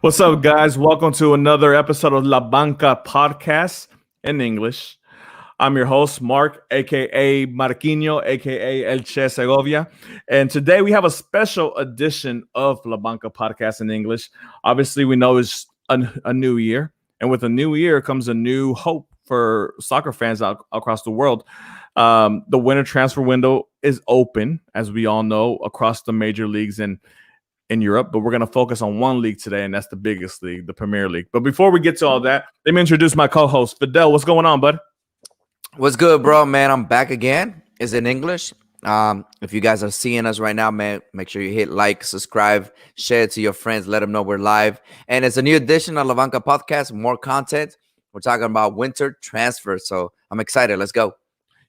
What's up, guys? Welcome to another episode of La Banca podcast in English. I'm your host, Mark, aka Marquinho, aka El Che Segovia. And today we have a special edition of La Banca podcast in English. Obviously, we know it's a new year, and with a new year comes a new hope for soccer fans across the world. The winter transfer window is open, as we all know, across the major leagues in Europe, but we're going to focus on one league today, and that's the biggest league, the Premier League. But before we get to all that, let me introduce my co-host, Fidel. What's going on, bud? What's good, bro? Man, I'm back again. It's in English. If you guys are seeing us right now, man, make sure you hit like, subscribe, share it to your friends, let them know we're live. And it's a new edition of Lavanca Podcast, more content. We're talking about winter transfer, so I'm excited. Let's go.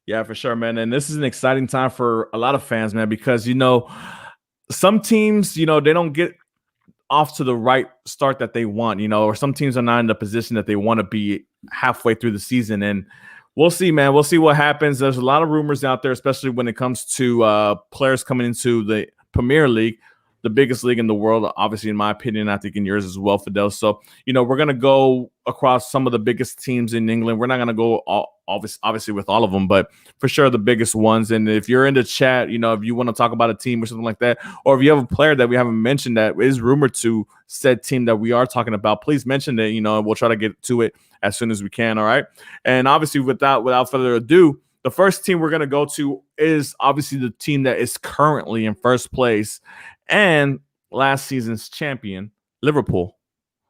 Yeah, for sure, man. And this is an exciting time for a lot of fans, man, because, some teams, they don't get off to the right start that they want, or some teams are not in the position that they want to be halfway through the season. And we'll see, man. We'll see what happens. There's a lot of rumors out there, especially when it comes to players coming into the Premier League, the biggest league in the world, obviously, in my opinion, I think in yours as well, Fidel. So, we're going to go across some of the biggest teams in England. We're not going to go obviously with all of them, but for sure the biggest ones. And if you're in the chat, if you want to talk about a team or something like that, or if you have a player that we haven't mentioned that is rumored to said team that we are talking about, please mention it, and we'll try to get to it as soon as we can. All right. And obviously, without further ado, the first team we're going to go to is obviously the team that is currently in first place and last season's champion, Liverpool.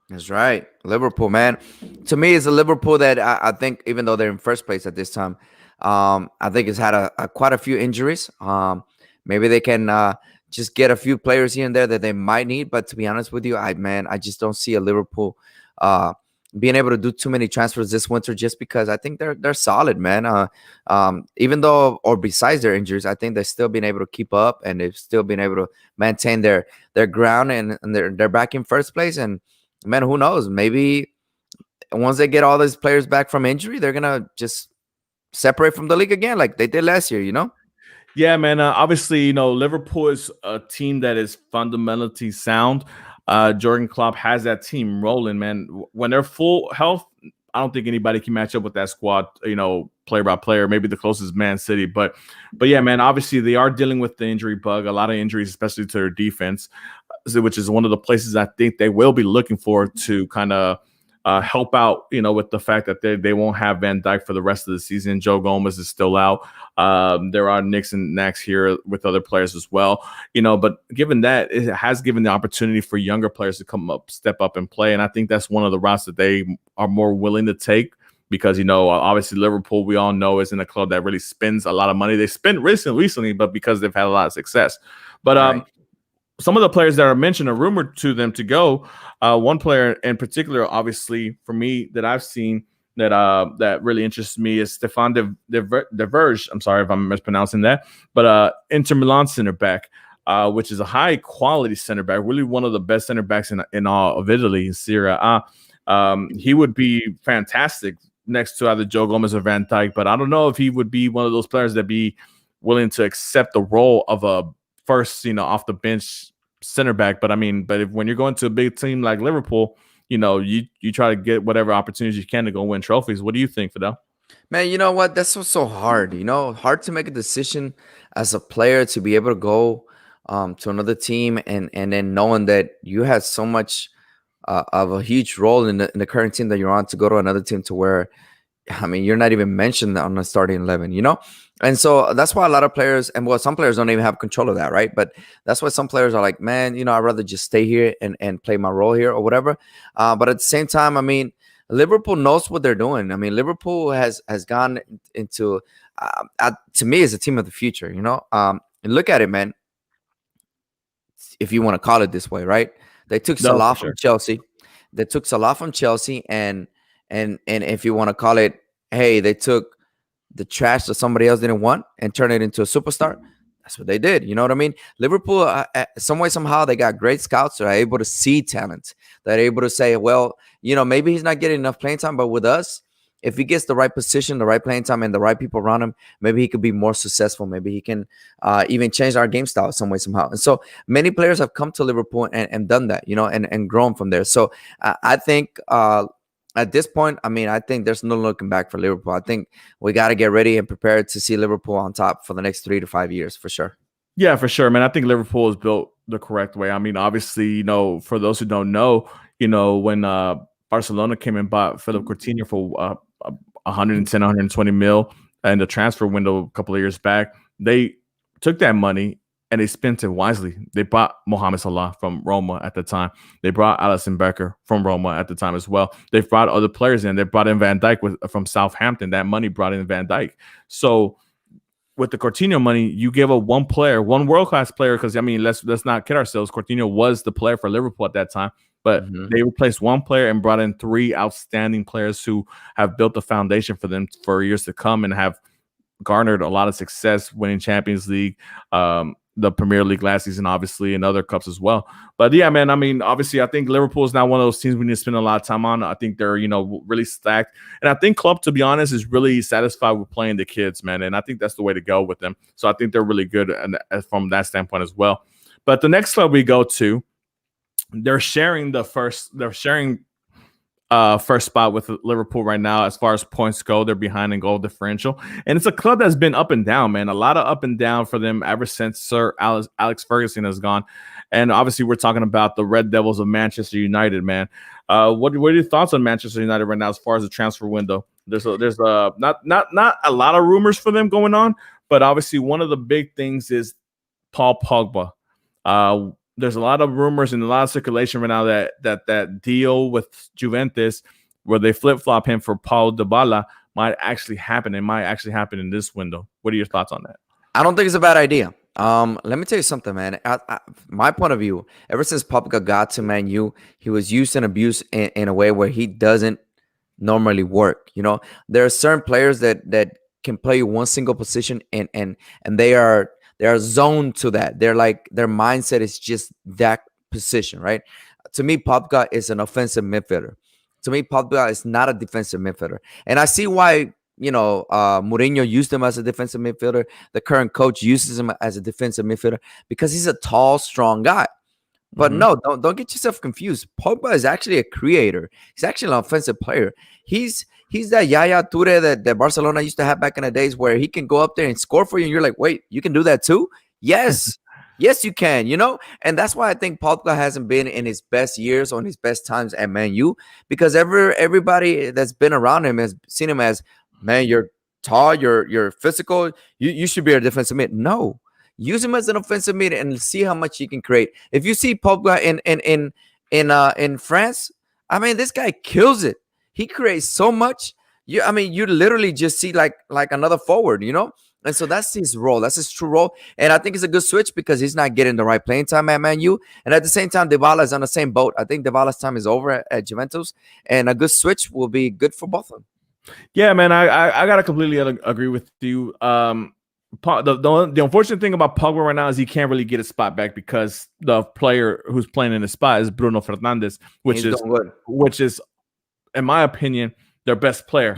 That's right. Liverpool, man. To me, it's a Liverpool that I think, even though they're in first place at this time, I think it's had quite a few injuries. Maybe they can just get a few players here and there that they might need. But to be honest with you, I just don't see a Liverpool being able to do too many transfers this winter, just because I think they're solid, man. Even though, or besides their injuries, I think they've still been able to keep up, and they've still been able to maintain their ground, and they're back in first place. And man, who knows? Maybe once they get all these players back from injury, they're gonna just separate from the league again, like they did last year. Yeah, man. Obviously, Liverpool is a team that is fundamentally sound. Jurgen Klopp has that team rolling, man. When they're full health, I don't think anybody can match up with that squad, player by player. Maybe the closest Man City. But yeah, man, obviously they are dealing with the injury bug, a lot of injuries, especially to their defense, which is one of the places I think they will be looking for to kind of help out, with the fact that they won't have Van Dijk for the rest of the season. Joe Gomez is still out. There are nicks and knacks here with other players as well, but given that, it has given the opportunity for younger players to step up and play. And I think that's one of the routes that they are more willing to take because, obviously Liverpool, we all know, isn't a club that really spends a lot of money. They spent recently, but because they've had a lot of success. But Right. Some of the players that are mentioned are rumored to them to go. One player in particular, obviously, for me, that I've seen that really interests me is Stefan de Verge. I'm sorry if I'm mispronouncing that, but Inter Milan center back, which is a high quality center back, really one of the best center backs in all of Italy, in Serie A. He would be fantastic next to either Joe Gomez or Van Dijk, but I don't know if he would be one of those players that be willing to accept the role of a first, off the bench center back. But if when you're going to a big team like Liverpool, you try to get whatever opportunities you can to go win trophies. What do you think, Fidel? Man, you know what? That's what's so hard. Hard to make a decision as a player to be able to go to another team, and then knowing that you had so much of a huge role in the current team that you're on, to go to another team to where, you're not even mentioned on the starting 11, And so that's why a lot of players, and some players don't even have control of that, right? But that's why some players are like, man, I'd rather just stay here and play my role here or whatever. But at the same time, Liverpool knows what they're doing. Liverpool has gone into, to me, is a team of the future, And look at it, man. If you want to call it this way, right? They took Salah from Chelsea. They took Salah from Chelsea, and if you want to call it, hey, they took the trash that somebody else didn't want and turned it into a superstar. That's what they did. You know what I mean? Liverpool, some way, somehow, they got great scouts that are able to see talent. They're able to say, well, maybe he's not getting enough playing time, but with us, if he gets the right position, the right playing time, and the right people around him, maybe he could be more successful. Maybe he can even change our game style some way, somehow. And so many players have come to Liverpool and done that, and grown from there. So I think at this point, I mean, I think there's no looking back for Liverpool. I think we got to get ready and prepared to see Liverpool on top for the next 3 to 5 years for sure. Yeah, for sure, man. I think Liverpool is built the correct way. I mean, obviously, for those who don't know, when Barcelona came and bought Philip Coutinho for 110, 120 mil in the transfer window a couple of years back, they took that money and they spent it wisely. They bought Mohamed Salah from Roma at the time. They brought Alisson Becker from Roma at the time as well. They brought other players in. They brought in Van Dijk from Southampton. That money brought in Van Dijk. So with the Coutinho money, you give a one world-class player, because I mean, let's not kid ourselves. Coutinho was the player for Liverpool at that time, but they replaced one player and brought in three outstanding players who have built the foundation for them for years to come and have garnered a lot of success, winning Champions League, the Premier League last season, obviously, and other cups as well. But yeah, man, I mean, obviously, I think Liverpool is not one of those teams we need to spend a lot of time on. I think they're, really stacked. And I think Klopp, to be honest, is really satisfied with playing the kids, man. And I think that's the way to go with them. So I think they're really good from that standpoint as well. But the next club we go to, they're sharing first spot with Liverpool right now as far as points go. They're behind in goal differential, and it's a club that's been up and down, man. A lot of up and down for them ever since Sir Alex Ferguson has gone. And obviously, we're talking about the Red Devils of Manchester United, man. What are your thoughts on Manchester United right now as far as the transfer window? There's not a lot of rumors for them going on, but obviously one of the big things is Paul Pogba. There's a lot of rumors and a lot of circulation right now that deal with Juventus, where they flip-flop him for Paul Dybala, might actually happen. It might actually happen in this window. What are your thoughts on that? I don't think it's a bad idea. Let me tell you something, man. My point of view, ever since Pogba got to Man U, he was used and abused in a way where he doesn't normally work. There are certain players that can play one single position and they are zoned to that. They're like, their mindset is just that position, right? To me, Pogba is an offensive midfielder. To me, Pogba is not a defensive midfielder. And I see why, Mourinho used him as a defensive midfielder. The current coach uses him as a defensive midfielder because he's a tall, strong guy. But no, don't get yourself confused. Pogba is actually a creator. He's actually an offensive player. He's that Yaya Toure that Barcelona used to have back in the days, where he can go up there and score for you, and you're like, wait, you can do that too? Yes. Yes, you can, And that's why I think Pogba hasn't been in his best years, on his best times at Man U, because everybody that's been around him has seen him as, man, you're tall, you're physical, you should be a defensive mid. No. Use him as an offensive mid and see how much he can create. If you see Pogba in France, I mean, this guy kills it. He creates so much. You literally just see like another forward, And so that's his role. That's his true role. And I think it's a good switch because he's not getting the right playing time at Man U. And at the same time, Dybala is on the same boat. I think Dybala's time is over at Juventus, and a good switch will be good for both of them. Yeah, man, I gotta completely agree with you. The unfortunate thing about Pogba right now is he can't really get a spot back because the player who's playing in his spot is Bruno Fernandes, which is, in my opinion, their best player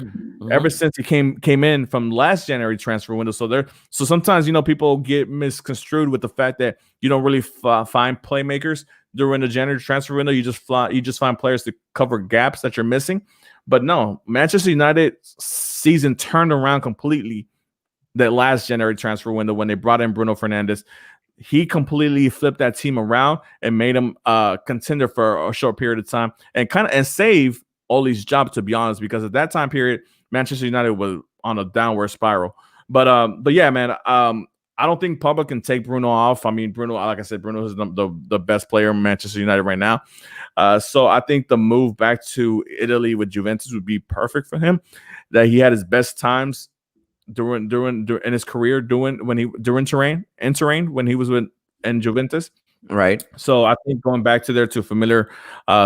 ever since he came in from last January transfer window. So sometimes people get misconstrued with the fact that you don't really find playmakers during the January transfer window. You just find players to cover gaps that you're missing. But no, Manchester United season turned around completely that last January transfer window when they brought in Bruno Fernandes. He completely flipped that team around and made them contender for a short period of time and save all these jobs, to be honest, because at that time period, Manchester United was on a downward spiral. But yeah, man, I don't think Pogba can take Bruno off. I mean, Bruno, like I said, Bruno is the best player in Manchester United right now. So I think the move back to Italy with Juventus would be perfect for him. That he had his best times during in his career during Turin when he was in Juventus. Right. So I think going back to familiar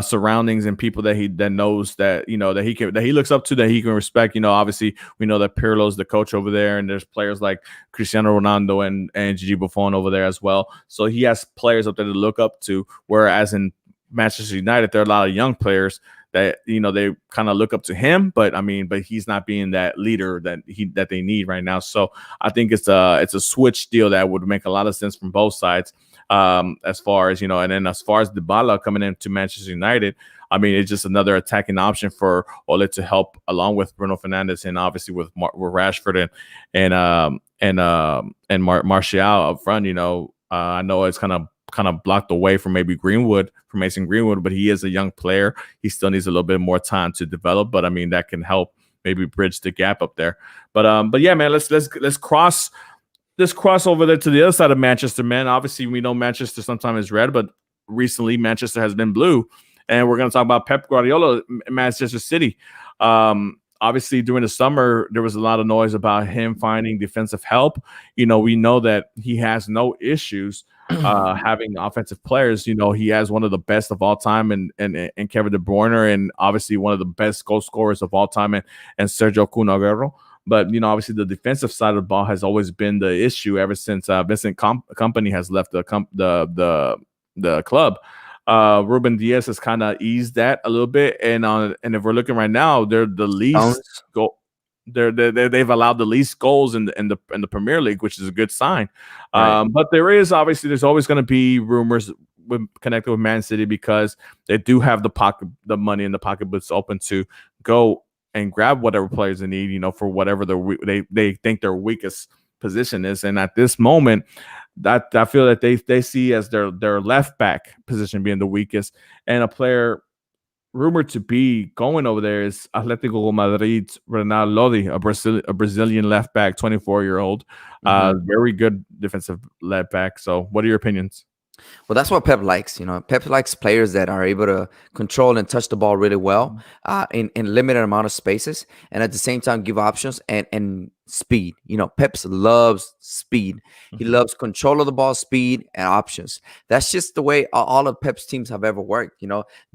surroundings and people that he knows that he looks up to, that he can respect. Obviously we know that Pirlo's the coach over there, and there's players like Cristiano Ronaldo and Gigi Buffon over there as well. So he has players up there to look up to. Whereas in Manchester United, there are a lot of young players that they kind of look up to him, but I mean, but he's not being that leader that they need right now. So I think it's a switch deal that would make a lot of sense from both sides. As far as and then as far as Dybala coming into Manchester United, I mean, it's just another attacking option for Ole to help along with Bruno Fernandes and obviously with Rashford and Martial up front. I know it's kind of blocked away from maybe Mason Greenwood, but he is a young player. He still needs a little bit more time to develop, but I mean that can help maybe bridge the gap up there. But yeah, man, let's cross over there to the other side of Manchester, man. Obviously, we know Manchester sometimes is red, but recently Manchester has been blue. And we're going to talk about Pep Guardiola, Manchester City. Obviously, during the summer, there was a lot of noise about him finding defensive help. We know that he has no issues having offensive players. He has one of the best of all time and Kevin De Bruyne, and obviously one of the best goal scorers of all time and Sergio Kun Aguero. But obviously the defensive side of the ball has always been the issue ever since Vincent Company has left the club. Ruben Diaz has kind of eased that a little bit, and if we're looking right now, they're the least goal. They've allowed the least goals in the Premier League, which is a good sign. Right. But there's always going to be rumors connected with Man City because they do have the money in the pocketbooks open to go and grab whatever players they need, for whatever they think their weakest position is. And at this moment, that I feel that they see as their left back position being the weakest, and a player rumored to be going over there is Atletico Madrid's Renan Lodi, a Brazilian left back, 24-year-old, very good defensive left back. So, what are your opinions? Well, that's what Pep likes. Pep likes players that are able to control and touch the ball really well in limited amount of spaces, and at the same time give options and speed. Pep loves speed. He loves control of the ball, speed, and options. That's just the way all of Pep's teams have ever worked.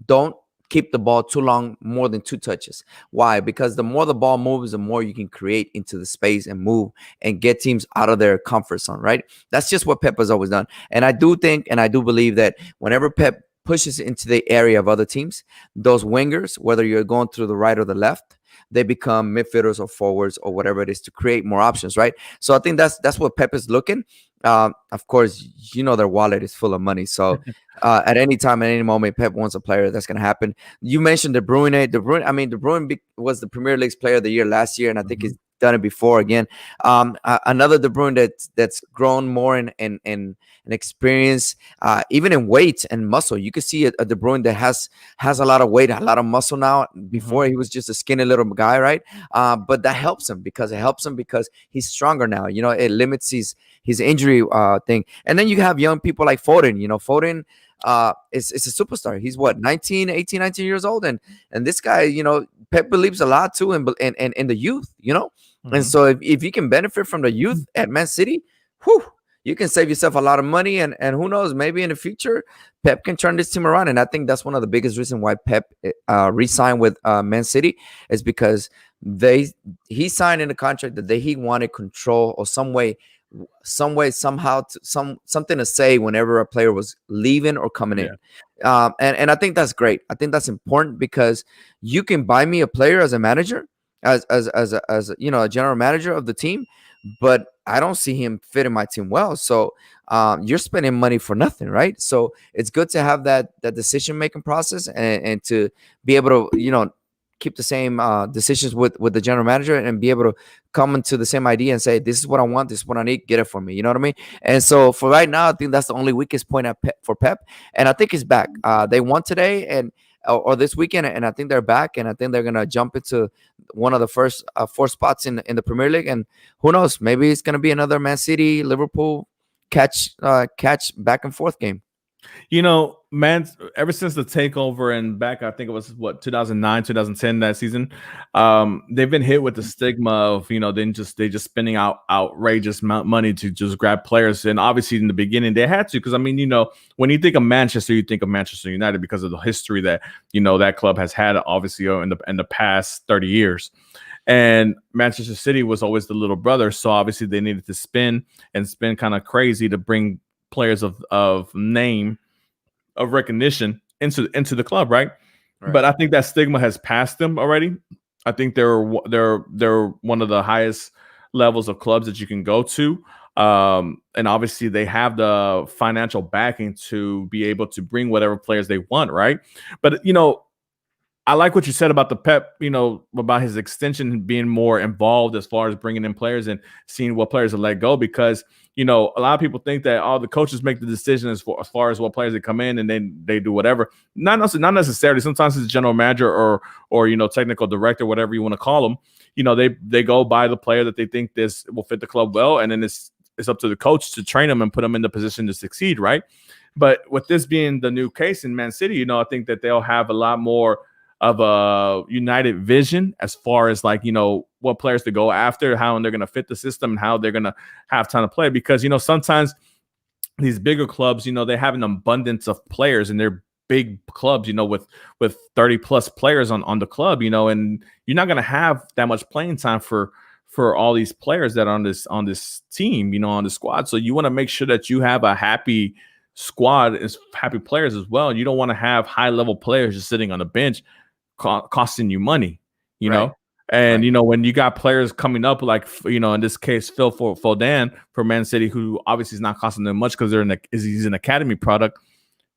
Don't keep the ball too long, more than 2 touches. Why? Because the more the ball moves, the more you can create into the space and move and get teams out of their comfort zone, right? That's just what Pep has always done. And I do think and I do believe that whenever Pep pushes into the area of other teams, those wingers, whether you're going through the right or the left, they become midfielders or forwards or whatever it is to create more options, right? So I think that's what Pep is looking. Of course, their wallet is full of money. So at any time, at any moment, Pep wants a player. That's going to happen. You mentioned De Bruyne. De Bruyne was the Premier League's player of the year last year, and I think he's done it before again. Another De Bruyne that's grown more in experience, even in weight and muscle. You can see a De Bruyne that has a lot of weight, a lot of muscle now. Before he was just a skinny little guy, right? But that helps him because he's stronger now. It limits his injury thing. And then you have young people like Foden. Foden is a superstar. He's 18, 19 years old, and this guy, Pep believes a lot too in the youth, and so if you can benefit from the youth at Man City, you can save yourself a lot of money, and who knows, maybe in the future Pep can turn this team around. And I think that's one of the biggest reasons why Pep re-signed with Man City is because he signed in a contract that he wanted control or some way somehow something to say whenever a player was leaving or coming in. And I think that's great. I think that's important because you can buy me a player as a manager, as a general manager of the team, but I don't see him fitting my team well. So you're spending money for nothing, right? So it's good to have that decision making process and to be able to keep the same decisions with the general manager and be able to come into the same idea and say, this is what I want, this is what I need, get it for me. You know what I mean? And so for right now, I think that's the only weakest point for Pep. And I think he's back. They won today or this weekend, and I think they're back, and I think they're going to jump into one of the first 4 spots in the Premier League. And who knows, maybe it's going to be another Man City, Liverpool catch back and forth game. Man, ever since the takeover and back, I think it was 2009, 2010, that season, they've been hit with the stigma of they just spending out outrageous money to just grab players. And obviously in the beginning they had to, because when you think of Manchester, you think of Manchester United because of the history that that club has had, obviously in the past 30 years. And Manchester City was always the little brother, so obviously they needed to spend kind of crazy to bring players of name, of recognition into the club, right? Right. but I think that stigma has passed them already. I think they're one of the highest levels of clubs that you can go to. And obviously they have the financial backing to be able to bring whatever players they want, right? But I like what you said about the Pep, about his extension being more involved as far as bringing in players and seeing what players will let go. Because a lot of people think that all the coaches make the decision as far as what players that come in and then they do whatever. Not necessarily. Sometimes it's general manager or technical director, whatever you want to call them. They go by the player that they think this will fit the club well, and then it's up to the coach to train them and put them in the position to succeed, right? But with this being the new case in Man City, I think that they'll have a lot more of a united vision as far as what players to go after, how they're going to fit the system, and how they're going to have time to play. Because sometimes these bigger clubs, they have an abundance of players, and they're big clubs, with 30 plus players on the club, and you're not going to have that much playing time for all these players that are on this team, on the squad. So you want to make sure that you have a happy squad, as happy players as well. You don't want to have high level players just sitting on the bench costing you money, you Right. know. And Right. when you got players coming up like in this case Phil Foden for Man City, who obviously is not costing them much because he's an academy product.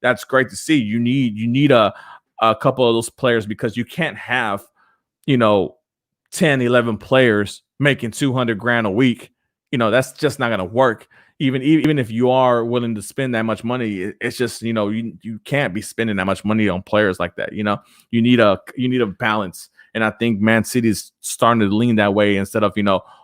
That's great to see. You need a couple of those players, because you can't have you know 10, 11 players making 200 grand a week. That's just not going to work. Even if you are willing to spend that much money, it's just you can't be spending that much money on players like that. You need a balance, and I think Man City is starting to lean that way, instead of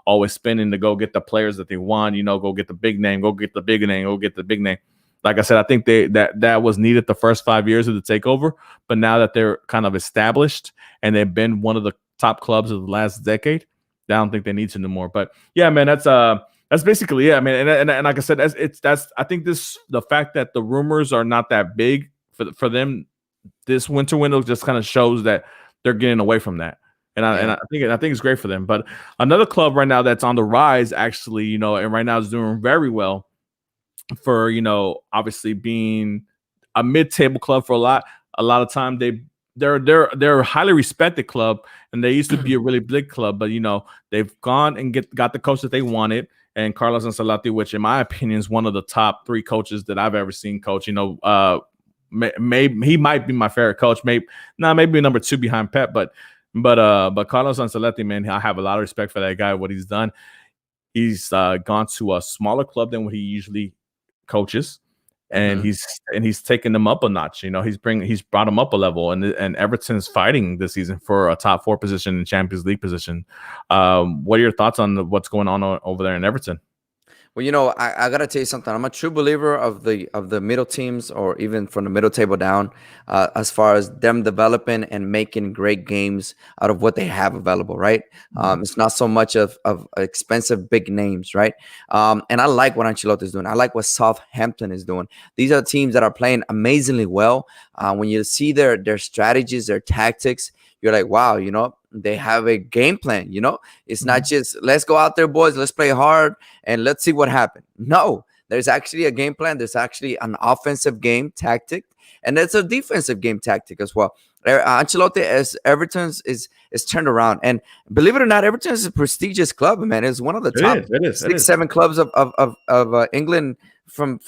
always spending to go get the players that they want. Go get the big name, go get the big name, go get the big name. Like I said, I think that was needed the first 5 years of the takeover, but now that they're kind of established and they've been one of the top clubs of the last decade, I don't think they need to anymore. But yeah, man, that's basically it. I mean, and like I said, that's I think the fact that the rumors are not that big for them this winter window just kind of shows that they're getting away from that. And Yeah. I think it's great for them. But another club right now that's on the rise, actually, and right now is doing very well for obviously being a mid-table club for a lot of time. They're a highly respected club, and they used to be a really big club, but they've gone and got the coach that they wanted, and Carlos Ancelotti, which in my opinion is one of the top 3 coaches that I've ever seen coach. Maybe he might be my favorite coach. Maybe number 2 behind Pep, but Carlos Ancelotti, man, I have a lot of respect for that guy. What he's done, he's gone to a smaller club than what he usually coaches, and Mhm. he's taken them up a notch. He's brought them up a level, and Everton's fighting this season for a top 4 position in Champions League position. What are your thoughts on what's going on over there in Everton? Well, I gotta tell you something. I'm a true believer of the middle teams, or even from the middle table down, as far as them developing and making great games out of what they have available. Right? It's not so much of expensive big names, right? And I like what Ancelotti is doing. I like what Southampton is doing. These are teams that are playing amazingly well. When you see their strategies, their tactics, you're like, wow, they have a game plan. It's not just let's go out there, boys, let's play hard and let's see what happens. No, there's actually a game plan. There's actually an offensive game tactic, and there's a defensive game tactic as well. Ancelotti, as Everton's is turned around, and believe it or not, Everton is a prestigious club, man. It's one of the It top is. It is. It six, is. 7 clubs of England from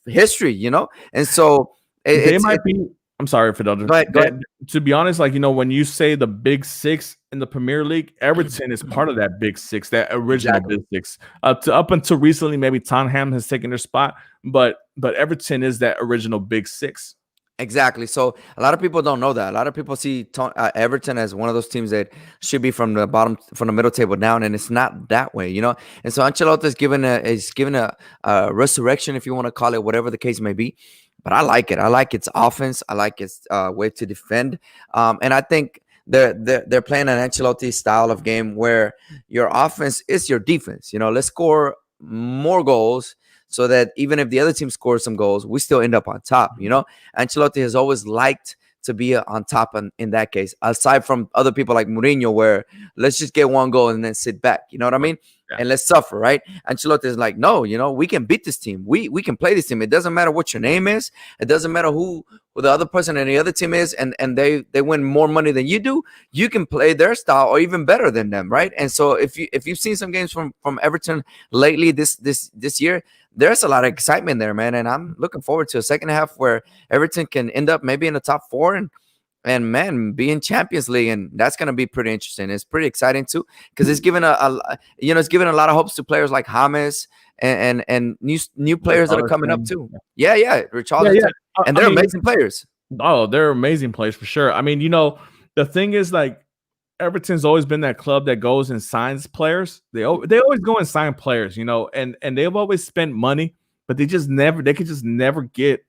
history. And so They it's might be. I'm sorry, Fidel. go ahead, go ahead. To be honest, when you say the Big Six in the Premier League, Everton is part of that Big Six, that original Exactly. Big Six. Up until recently, maybe Tottenham has taken their spot, but Everton is that original Big Six. Exactly. So a lot of people don't know that. A lot of people see Everton as one of those teams that should be from the bottom, from the middle table down, and it's not that way. And so Ancelotti is given a resurrection, if you want to call it, whatever the case may be. But I like it. I like its offense. I like its way to defend. And I think they're playing an Ancelotti style of game where your offense is your defense. Let's score more goals, so that even if the other team scores some goals, we still end up on top. Ancelotti has always liked to be on top in that case, aside from other people like Mourinho, where let's just get 1 goal and then sit back. You know what I mean? Yeah. and let's suffer, right? Ancelotti is like, no, we can beat this team. We can play this team. It doesn't matter what your name is. It doesn't matter who the other person in the other team is, and they win more money than you do. You can play their style or even better than them, right? And so if you've seen some games from Everton lately this year, there's a lot of excitement there, man. And I'm looking forward to a second half where Everton can end up maybe in the top four and man, be in Champions League, and that's going to be pretty interesting. It's pretty exciting too, because it's given it's given a lot of hopes to players like James and new players that are coming up too. Yeah, Yeah, yeah. Richarlison, and they're amazing players. Oh, they're amazing players for sure. I mean, the thing is, like, Everton's always been that club that goes and signs players. They always go and sign players, and they've always spent money, but they could just never get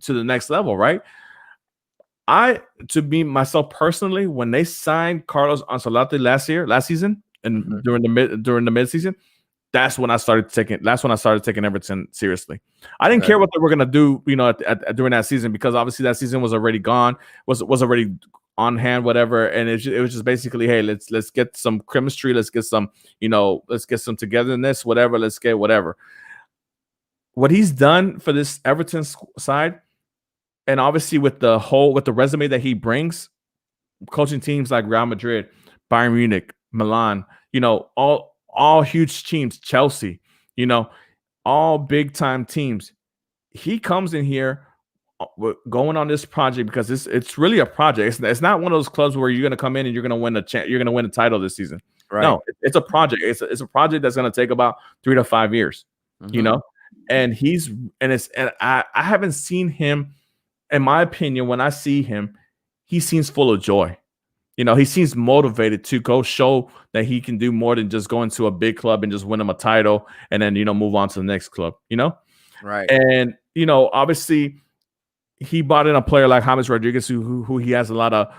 to the next level, right? To be myself personally, when they signed Carlos Ancelotti last season, and during the mid season, that's when I started taking Everton seriously. I didn't care what they were gonna do, during that season, because obviously that season was already gone, was already on hand, whatever. And it was just basically, hey, let's get some chemistry, let's get some togetherness, whatever, let's get whatever. What he's done for this Everton side, and obviously with the resume that he brings, coaching teams like Real Madrid, Bayern Munich, Milan, all huge teams, Chelsea, all big time teams. He comes in here going on this project because it's really a project. It's not one of those clubs where you're going to come in and you're going to win a title this season. Right. No, it's a project. It's a project that's going to take about 3 to 5 years. And I haven't seen him. In my opinion, when I see him, he seems full of joy. He seems motivated to go show that he can do more than just go into a big club and just win him a title and then, move on to the next club, Right. And, obviously he brought in a player like James Rodriguez, who he has a lot of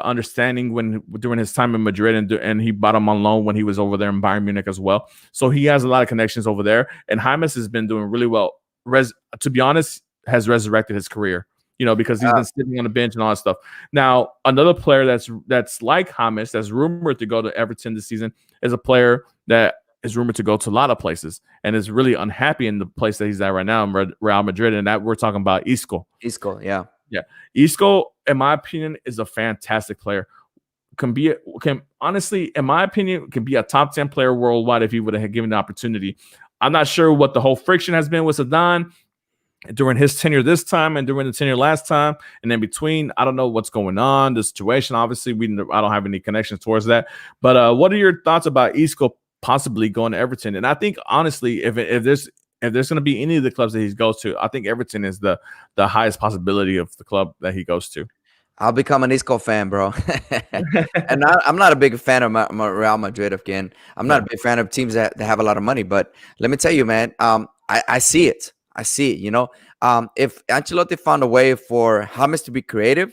understanding during his time in Madrid, and he brought him on loan when he was over there in Bayern Munich as well. So he has a lot of connections over there, and James has been doing really well. To be honest, has resurrected his career. Because he's been sitting on the bench and all that stuff. Now, another player that's like James, that's rumored to go to Everton this season, is a player that is rumored to go to a lot of places and is really unhappy in the place that he's at right now in Real Madrid. And that we're talking about Isco. Yeah. Isco, in my opinion, is a fantastic player. Honestly, in my opinion, can be a top 10 player worldwide if he would have given the opportunity. I'm not sure what the whole friction has been with Zidane during his tenure this time and during the tenure last time, and in between, I don't know what's going on. The situation, obviously, I don't have any connections towards that. But what are your thoughts about Isco possibly going to Everton? And I think, honestly, if there's going to be any of the clubs that he goes to, I think Everton is the highest possibility of the club that he goes to. I'll become an Isco fan, bro. And I'm not a big fan of Real Madrid again. I'm not a big fan of teams that have a lot of money. But let me tell you, man, I see it. If Ancelotti found a way for James to be creative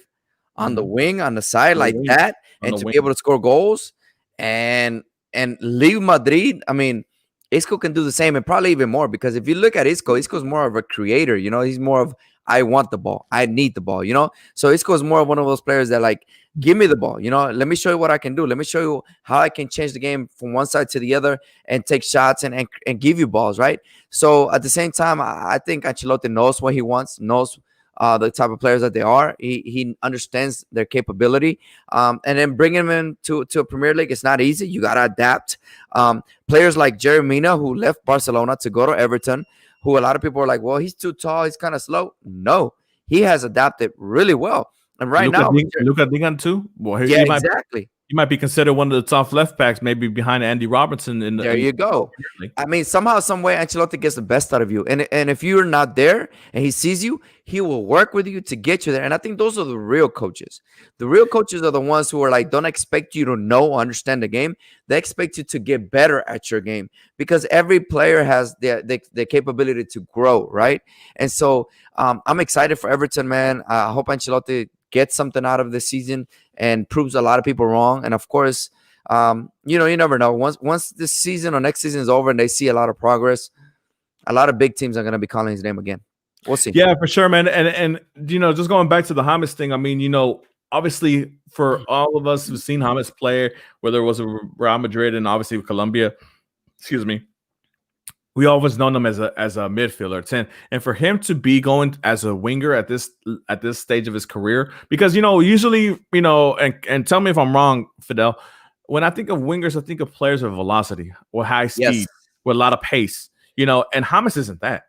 on the wing, on the side like that, and to be able to score goals and leave Madrid, I mean, Isco can do the same and probably even more, because if you look at Isco's more of a creator. He's more of, I want the ball, I need the ball. So Isco is more of one of those players that, like, give me the ball. Let me show you what I can do. Let me show you how I can change the game from one side to the other and take shots and give you balls, right? So at the same time, I think Ancelotti knows what he wants, knows the type of players that they are. He understands their capability. And then bringing them to a Premier League, it's not easy. You got to adapt. Players like Jerry Mina, who left Barcelona to go to Everton, who a lot of people are like, well, he's too tall, he's kind of slow. No, he has adapted really well. And Luka Digan too. Well, exactly. He might be considered one of the top left backs, maybe behind Andy Robertson. There you go. I mean, somehow, some way, Ancelotti gets the best out of you. And if you're not there and he sees you, he will work with you to get you there. And I think those are the real coaches. The real coaches are the ones who are like, don't expect you to know or understand the game. They expect you to get better at your game, because every player has the capability to grow, right? And so I'm excited for Everton, man. I hope Ancelotti gets something out of this season and proves a lot of people wrong. And of course, you never know. Once this season or next season is over and they see a lot of progress, a lot of big teams are going to be calling his name again. We'll see. Yeah, for sure, man. And just going back to the James thing, I mean, obviously for all of us who've seen James play, whether it was a Real Madrid and obviously with Colombia, excuse me, we always known him as a midfielder 10, and for him to be going as a winger at this stage of his career, because usually, and tell me if I'm wrong, Fidel, when I think of wingers, I think of players with velocity or high Yes, speed with a lot of pace, and Hamas isn't that.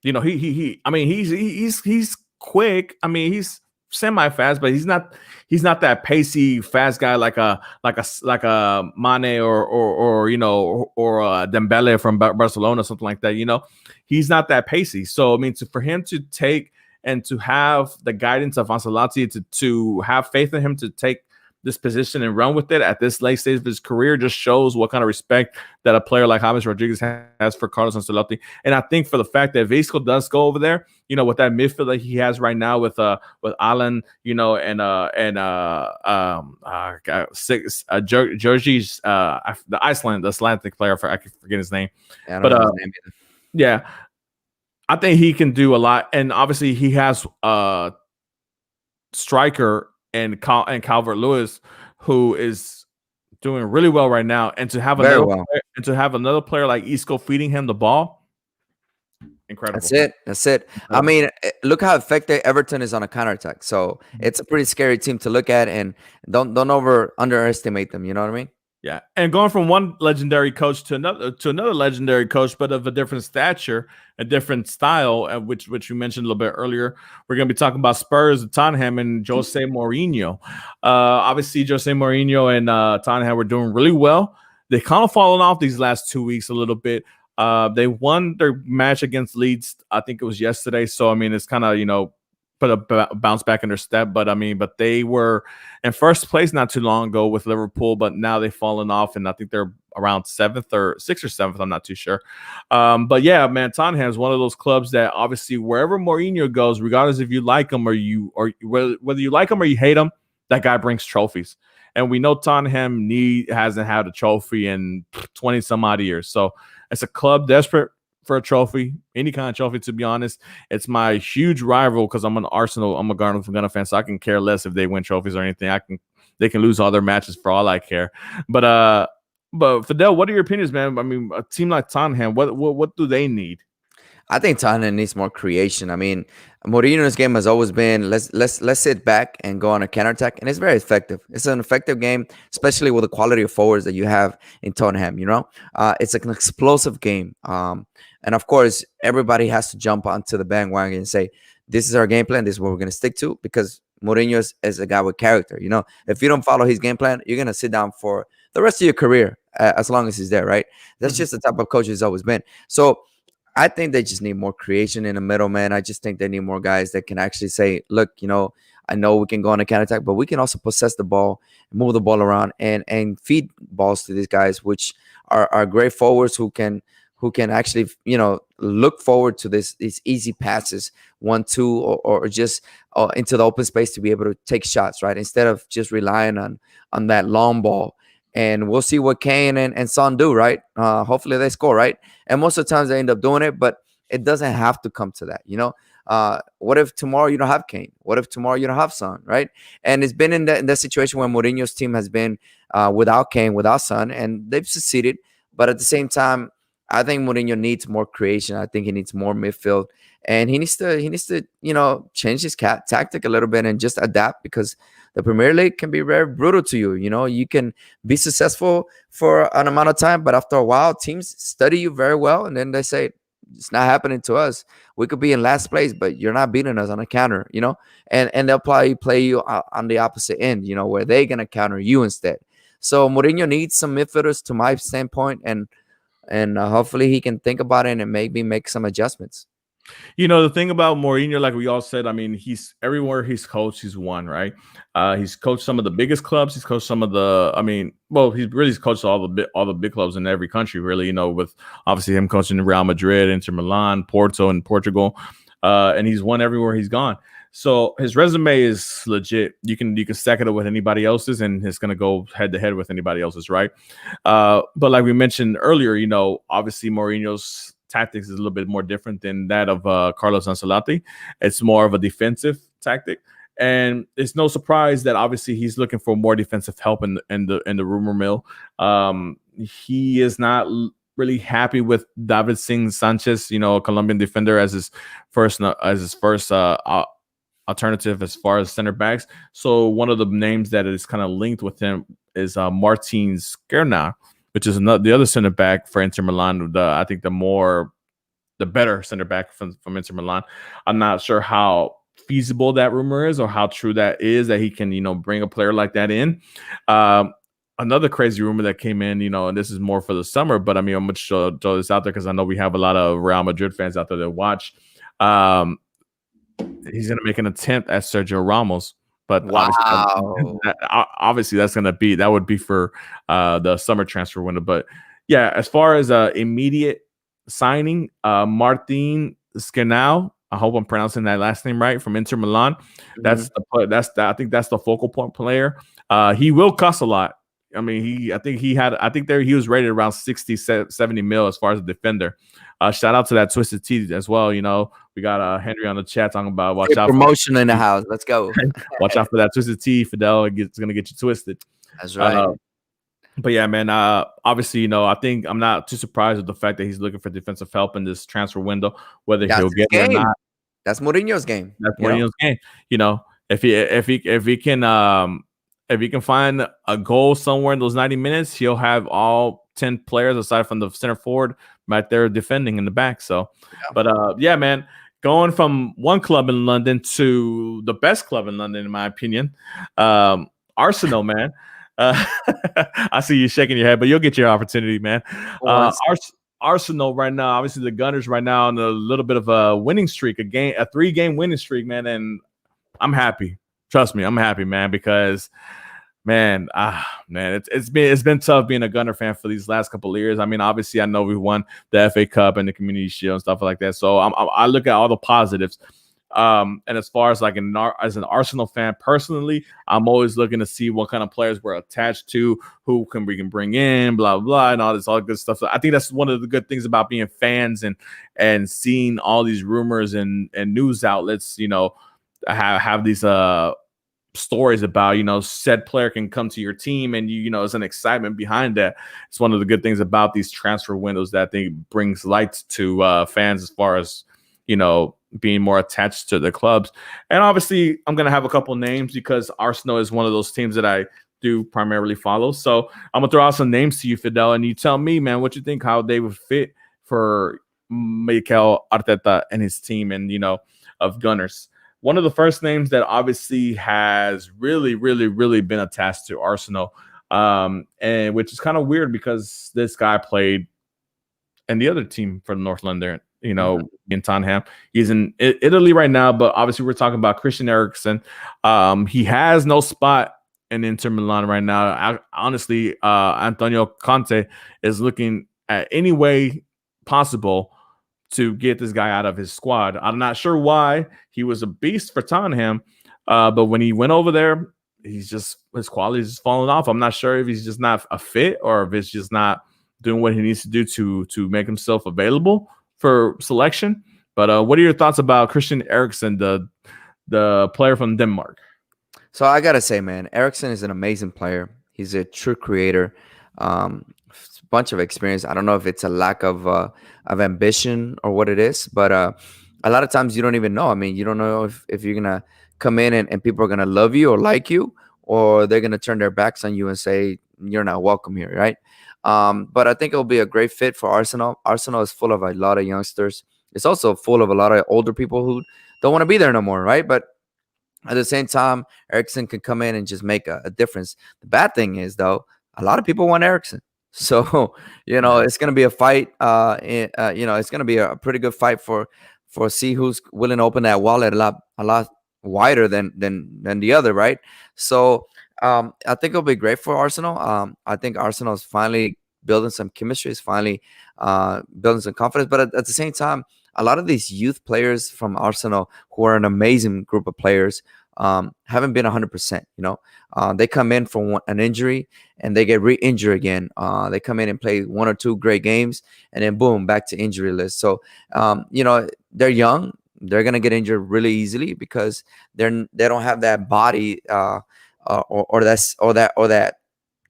I mean, he's quick. I mean, he's semi fast, but he's not that pacey fast guy like a Mane or Dembele from Barcelona, something like that. He's not that pacey. So I mean, for him to take and to have the guidance of Ancelotti to have faith in him to take this position and run with it at this late stage of his career just shows what kind of respect that a player like James Rodriguez has for Carlos Ancelotti. And I think for the fact that Visco does go over there, with that midfield that he has right now with Alan, Georgie's the Icelandic player, I can forget his name. I don't But know his name either. yeah, I think he can do a lot. And obviously he has striker and Calvert-Lewis, who is doing really well right now, and to have Very well. another player like Isco feeding him the ball, incredible. That's it. That's it. I Incredible. mean, look how effective Everton is on a counterattack. So it's a pretty scary team to look at, and don't underestimate them. You know what I mean? Yeah, and going from one legendary coach to another legendary coach, but of a different stature, a different style, which you mentioned a little bit earlier. We're going to be talking about Spurs, Tottenham, and Jose Mourinho. Obviously, Jose Mourinho and Tottenham were doing really well. They kind of fallen off these last 2 weeks a little bit. They won their match against Leeds. I think it was yesterday. So I mean, it's kind of put a bounce back in their step. But I mean, they were in first place not too long ago with Liverpool, but now they've fallen off, and I think they're around sixth or seventh. I'm not too sure. But yeah, man, Tottenham is one of those clubs that obviously wherever Mourinho goes, regardless if you like him or whether you like him or you hate him, that guy brings trophies. And we know Tottenham hasn't had a trophy in 20 some odd years. So it's a club desperate for a trophy, any kind of trophy, to be honest. It's my huge rival because I'm a Gunner fan, so I can care less if they win trophies or anything. They can lose all their matches for all I care. But Fidel, what are your opinions, man? I mean, a team like Tottenham, what do they need? I think Tottenham needs more creation. I mean, Mourinho's game has always been let's sit back and go on a counterattack, and it's very effective. It's an effective game, especially with the quality of forwards that you have in Tottenham. It's an explosive game, and of course, everybody has to jump onto the bandwagon and say, "This is our game plan. This is what we're going to stick to." Because Mourinho is a guy with character. If you don't follow his game plan, you're going to sit down for the rest of your career, as long as he's there, right? That's just the type of coach he's always been. So I think they just need more creation in the middle, man. I just think they need more guys that can actually say, look, I know we can go on a counter attack, but we can also possess the ball, move the ball around, and feed balls to these guys, which are great forwards who can actually, look forward to these easy passes, 1-2, or just into the open space to be able to take shots, right? Instead of just relying on that long ball. And we'll see what Kane and Son do, right? Hopefully they score, right? And most of the times they end up doing it, but it doesn't have to come to that, What if tomorrow you don't have Kane? What if tomorrow you don't have Son, right? And it's been in that situation where Mourinho's team has been without Kane, without Son, and they've succeeded. But at the same time, I think Mourinho needs more creation. I think he needs more midfield, and he needs to change his tactic a little bit and just adapt, because the Premier League can be very brutal to you. You can be successful for an amount of time, but after a while, teams study you very well, and then they say, it's not happening to us. We could be in last place, but you're not beating us on a counter, and they'll probably play you on the opposite end, where they're going to counter you instead. So Mourinho needs some midfielders, to my standpoint, and hopefully he can think about it and maybe make some adjustments. The thing about Mourinho, like we all said, I mean, he's everywhere he's coached, he's won, right? He's coached some of the biggest clubs. He's coached some of the, he's coached all the big clubs in every country, really. With obviously him coaching Real Madrid, Inter Milan, Porto, and Portugal, and he's won everywhere he's gone. So his resume is legit. You can stack it up with anybody else's, and it's gonna go head to head with anybody else's, right? But like we mentioned earlier, obviously Mourinho's tactics is a little bit more different than that of Carlos Ancelotti. It's more of a defensive tactic, and it's no surprise that obviously he's looking for more defensive help in the rumor mill. He is not really happy with David Singh Sanchez, a Colombian defender, as his first alternative as far as center backs. So one of the names that is kind of linked with him is Martin Skerna, which is the other center back for Inter Milan. I think the better center back from Inter Milan. I'm not sure how feasible that rumor is or how true that is that he can, bring a player like that in. Um, Another crazy rumor that came in, and this is more for the summer, but I mean, I'm going to throw this out there because I know we have a lot of Real Madrid fans out there that watch. Um, he's going to make an attempt at Sergio Ramos, but Wow. obviously that would be for the summer transfer window. But yeah, as far as immediate signing, Martin Skenau, I hope I'm pronouncing that last name right, from Inter Milan. Mhm. I think that's the focal point player. He will cost a lot. I mean, I think he was rated around 60, 70 mil as far as a defender. Shout out to that Twisted Tea as well. We got Henry on the chat talking about Free promotion in the house. Let's go. watch out for that Twisted Tea. Fidel, it's gonna get you twisted. That's right. Uh, but yeah, man. Obviously, I think I'm not too surprised with the fact that he's looking for defensive help in this transfer window. Whether That's he'll his get it or game. not, That's Mourinho's game. that's Mourinho's game. You know, if he can find a goal somewhere in those 90 minutes, he'll have all 10 players aside from the center forward right there defending in the back. So, Yeah. but yeah, man, going from one club in London to the best club in London, in my opinion, Arsenal, man. Uh, I see you shaking your head, but you'll get your opportunity, man. Of course. Arsenal right now, obviously the Gunners right now on a little bit of a winning streak, a 3-game winning streak, man, and I'm happy. Trust me, I'm happy, man, because man, it's been tough being a Gunner fan for these last couple of years. I mean, obviously, I know we won the FA Cup and the Community Shield and stuff like that. So I look at all the positives. And as far as as an Arsenal fan personally, I'm always looking to see what kind of players we're attached to, we can bring in, blah blah, and all good stuff. So I think that's one of the good things about being fans and seeing all these rumors and news outlets. Have these stories about said player can come to your team, and there's an excitement behind that. It's one of the good things about these transfer windows that I think brings light to fans as far as being more attached to the clubs. And obviously I'm gonna have a couple names because Arsenal is one of those teams that I do primarily follow. So I'm gonna throw out some names to you, Fidel, and you tell me, man, what you think, how they would fit for Mikel Arteta and his team and of Gunners. One of the first names that obviously has really, really, really been attached to Arsenal, and which is kind of weird because this guy played in the other team for the North London, Mhm. in Tottenham. He's in Italy right now, but obviously we're talking about Christian Eriksen. He has no spot in Inter Milan right now. Honestly, Antonio Conte is looking at any way possible to get this guy out of his squad. I'm not sure why. He was a beast for Tottenham, but when he went over there, his quality is just falling off. I'm not sure if he's just not a fit or if it's just not doing what he needs to do to make himself available for selection. But what are your thoughts about Christian Eriksen, the player from Denmark? So I gotta say, man, Ericsson is an amazing player. He's a true creator. Bunch of experience. I don't know if it's a lack of ambition or what it is, but a lot of times you don't even know. I mean, you don't know if you're gonna come in and people are gonna love you or like you, or they're gonna turn their backs on you and say you're not welcome here, right? But I think it'll be a great fit for Arsenal. Arsenal is full of a lot of youngsters. It's also full of a lot of older people who don't want to be there no more, right? But at the same time, Ericsson can come in and just make a difference. The bad thing is, though, a lot of people want Ericsson. So, Yeah. it's going to be a fight. It's going to be a pretty good fight for see who's willing to open that wallet a lot wider than the other, right? So, I think it'll be great for Arsenal. I think Arsenal is finally building some chemistry, is finally building some confidence. But at the same time, a lot of these youth players from Arsenal, who are an amazing group of players, haven't been 100%. They come in from an injury and they get re-injured again. They come in and play one or two great games and then boom, back to injury list. So, they're young. They're gonna get injured really easily because they don't have that body or that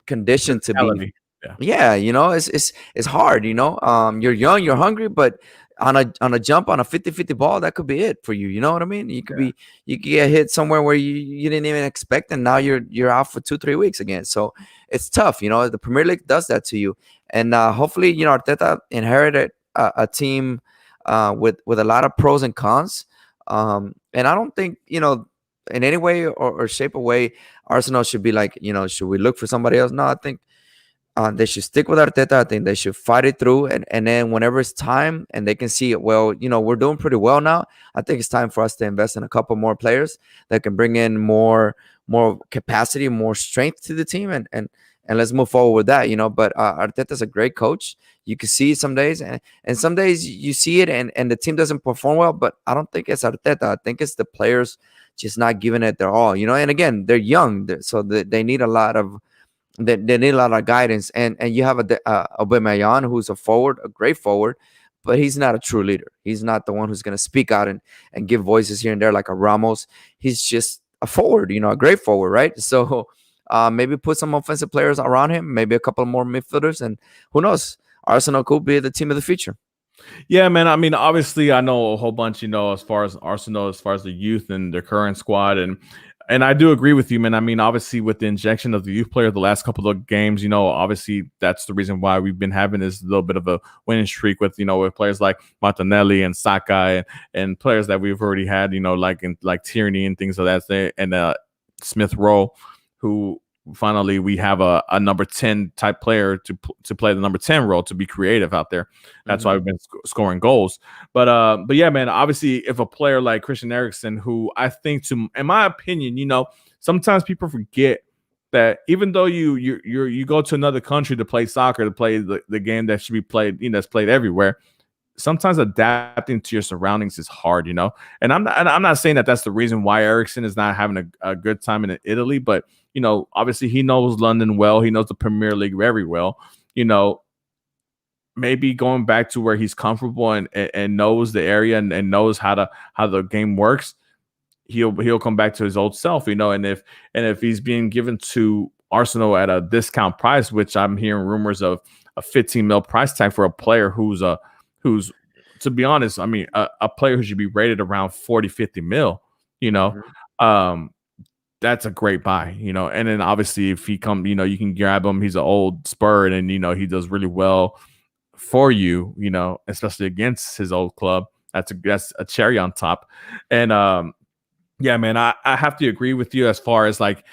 condition to be Mentality. Yeah. Yeah, it's hard, you're young, you're hungry, but on a jump on a 50-50 ball, that could be it for you. You know what I mean? You could get hit somewhere where you didn't even expect, and now you're out for 2-3 weeks again. So it's tough. The Premier League does that to you, and hopefully, Arteta inherited a team with a lot of pros and cons. And I don't think in any way or shape or way Arsenal should be like, should we look for somebody else? No, I think they should stick with Arteta. I think they should fight it through, and then whenever it's time and they can see it, well, we're doing pretty well now. I think it's time for us to invest in a couple more players that can bring in more capacity, more strength to the team, and let's move forward with that. But Arteta's a great coach. You can see it some days, and some days you see it, and the team doesn't perform well. But I don't think it's Arteta. I think it's the players just not giving it their all. And again, they're young, so they need a lot of they need a lot of guidance, and you have a Aubameyang, who's a forward, a great forward, but he's not a true leader. He's not the one who's going to speak out and give voices here and there like a Ramos. He's just a forward, a great forward, right? So maybe put some offensive players around him, maybe a couple more midfielders, and who knows? Arsenal could be the team of the future. Yeah, man. I mean, obviously, I know a whole bunch, as far as Arsenal, as far as the youth and their current squad, and I do agree with you, man. I mean, obviously, with the injection of the youth player the last couple of games, obviously that's the reason why we've been having this little bit of a winning streak with, with players like Martinelli and Saka and players that we've already had, like Tierney and things of that thing, and Smith Rowe, who finally we have a number 10 type player to play the number 10 role, to be creative out there. That's why we've been scoring goals. But yeah, man, obviously if a player like Christian Eriksen, who I think, in my opinion, sometimes people forget that even though you go to another country to play soccer, to play the game that should be played, that's played everywhere, sometimes adapting to your surroundings is hard, And I'm not saying that that's the reason why Eriksen is not having a good time in Italy, but obviously he knows London well. He knows the Premier League very well. Maybe going back to where he's comfortable and knows the area and knows how the game works, he'll come back to his old self, and if he's being given to Arsenal at a discount price, which I'm hearing rumors of a 15 mil price tag for a player who's to be honest, I mean, a player who should be rated around 40, 50 mil, that's a great buy, and then obviously if he come, you can grab him. He's an old spur, and he does really well for you, especially against his old club. That's a cherry on top. And yeah, man, I have to agree with you as far as like,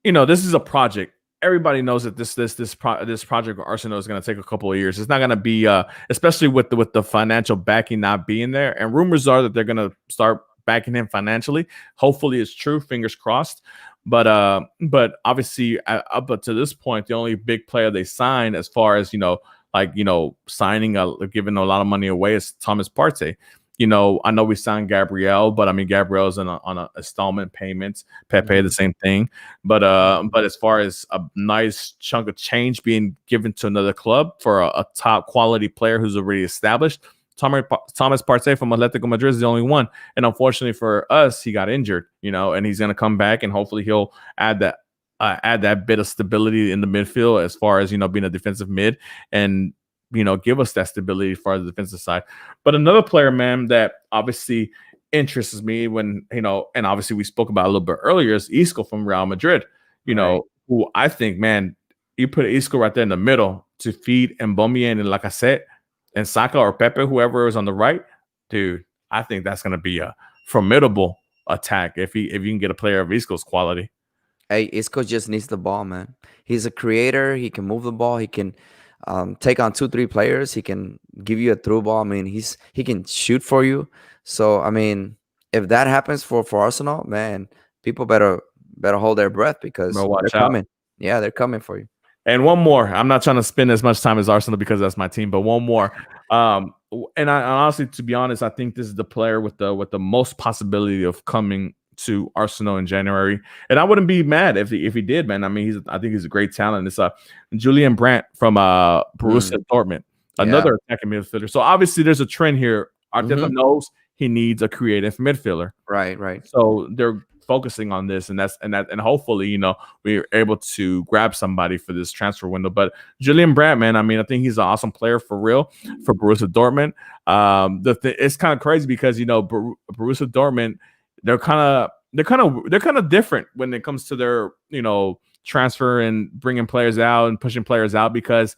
this is a project. Everybody knows that this project with Arsenal is going to take a couple of years. It's not going to be, especially with the financial backing not being there. And rumors are that they're going to start backing him financially. Hopefully, it's true. Fingers crossed. But obviously, up to this point, the only big player they signed, as far as signing giving a lot of money away, is Thomas Partey. I know we signed Gabriel, but I mean Gabriel's on a installment payments. Pepe the same thing, but as far as a nice chunk of change being given to another club for a top quality player who's already established, Thomas Partey from Atletico Madrid is the only one, and unfortunately for us, he got injured. And he's gonna come back, and hopefully he'll add that bit of stability in the midfield, as far as being a defensive mid, and give us that stability as far as the defensive side. But another player, man, that obviously interests me when, and obviously we spoke about a little bit earlier, is Isco from Real Madrid, who I think, man, you put Isco right there in the middle to feed Mbomie and Lacazette and Saka or Pepe, whoever is on the right, dude, I think that's going to be a formidable attack if you can get a player of Isco's quality. Hey, Isco just needs the ball, man. He's a creator. He can move the ball. He can take on 2-3 players. He can give you a through ball. I mean, he can shoot for you. So I mean, if that happens for Arsenal, man, people better hold their breath, because they're coming. Yeah, they're coming for you. And one more. I'm not trying to spend as much time as Arsenal because that's my team, but one more. And I honestly, to be honest, I think this is the player with the most possibility of coming to Arsenal in January, and I wouldn't be mad if he did, man. I mean, I think he's a great talent. It's Julian Brandt from Borussia Dortmund, another attacking midfielder. So obviously, there's a trend here. Arteta knows he needs a creative midfielder. Right. So they're focusing on this, and hopefully, we're able to grab somebody for this transfer window. But Julian Brandt, man, I mean, I think he's an awesome player for real for Borussia Dortmund. It's kind of crazy because Borussia Dortmund, they're kind of different when it comes to their transfer and bringing players out and pushing players out, because